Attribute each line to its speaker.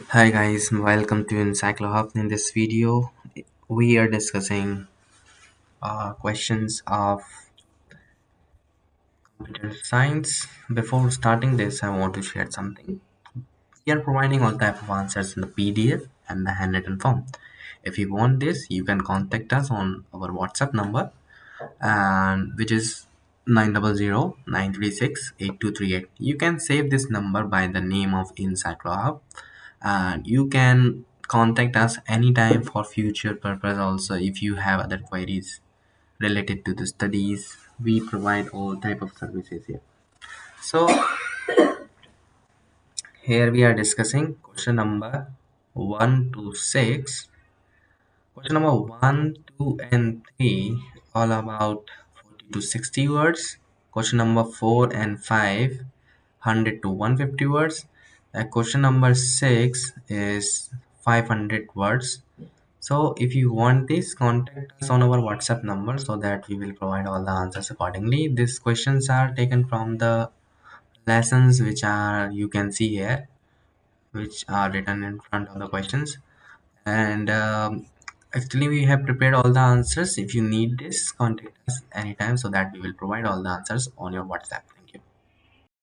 Speaker 1: Hi guys, welcome to Encyclohub. In this video, we are discussing questions of computer science. Before starting this, I want to share something. We are providing all type of answers in the PDF and the handwritten form. If you want this, you can contact us on our WhatsApp number, and which is 900 936 8238. You can save this number by the name of Encyclohub, and you can contact us anytime for future purpose. Also, if you have other queries related to the studies, we provide all type of services here. So here we are discussing question number 1 to 6. Question number 1, 2, and 3 all about 40 to 60 words. Question number 4 and 5 100 to 150 words. Question number 6 is 500 words. So if you want this, contact us on our WhatsApp number so that we will provide all the answers accordingly. These questions are taken from the lessons which are you can see here, which are written in front of the questions. And actually we have prepared all the answers. If you need this, contact us anytime so that we will provide all the answers on your WhatsApp.